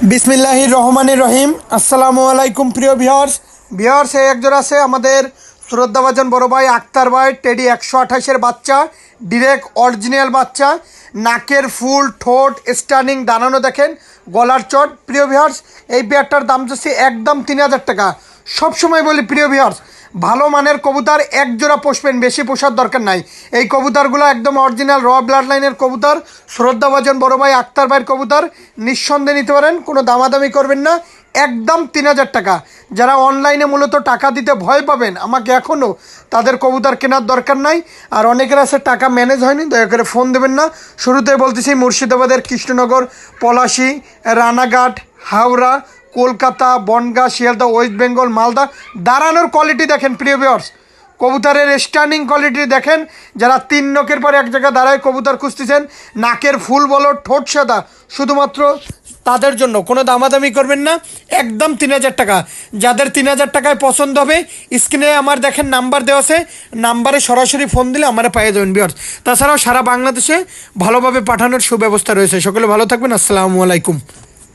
বিসমিল্লাহির রহমানির রহিম। আসসালামু আলাইকুম প্রিয় ভিউয়ার্স এই একজোড়া আছে আমাদের শ্রদ্ধাভাজন বড় ভাই আক্তার ভাই টেডি 128-এর বাচ্চা, ডিরেক্ট অরিজিনাল বাচ্চা, নাকের ফুল, ঠোঁট স্টার্নিং, দাঁড়ানো দেখেন, গলার চট। প্রিয় ভিউয়ার্স এই পেয়ারটার দাম যাচ্ছে একদম 3000 টাকা। সবসময় বলি প্রিয় ভিউয়ার্স, ভালো মানের কবুতর এক জোড়া পোষবেন, বেশি পোষার দরকার নাই। এই কবুতরগুলো একদম অরিজিনাল র ব্লাড লাইনের কবুতর, শ্রদ্ধাভাজন বড় ভাই আক্তার ভাইয়ের কবুতর, নিঃসন্দেহে নিতে পারেন, কোনো দামাদামি করবেন না, একদম 3000 টাকা। যারা অনলাইনে মূলত টাকা দিতে ভয় পাবেন আমাকে এখনও, তাদের কবুতর কেনার দরকার নাই। আর অনেকের আছে টাকা ম্যানেজ হয়নি, দয়া করে ফোন দেবেন না। শুরুতেই বলতেছি মুর্শিদাবাদের কৃষ্ণনগর, পলাশী, রানাঘাট, হাওড়া, কলকাতা, বনগাঁ, শিয়ালদা, ওয়েস্ট বেঙ্গল, মালদা, দাঁড়ানোর কোয়ালিটি দেখেন প্রিয় ভিউয়ার্স, কবুতরের স্টার্নিং কোয়ালিটি দেখেন। যারা 3 নখের পরে এক জায়গায় দাঁড়ায় কবুতর খুঁজতেছেন, নাকের ফুল বলো, ঠোঁট সাদা, শুধুমাত্র তাদের জন্য, কোনো দামাদামি করবেন না, একদম 3000 টাকা। যাদের 3000 টাকায় পছন্দ হবে স্ক্রিনে আমার দেখেন নাম্বার দেওয়া আছে, নাম্বারে সরাসরি ফোন দিলে আমার পেয়ে যাবেন ভিউয়ার্স। তাছাড়াও সারা বাংলাদেশে ভালোভাবে পাঠানোর সুব্যবস্থা রয়েছে। সকলে ভালো থাকবেন, আসসালামু আলাইকুম।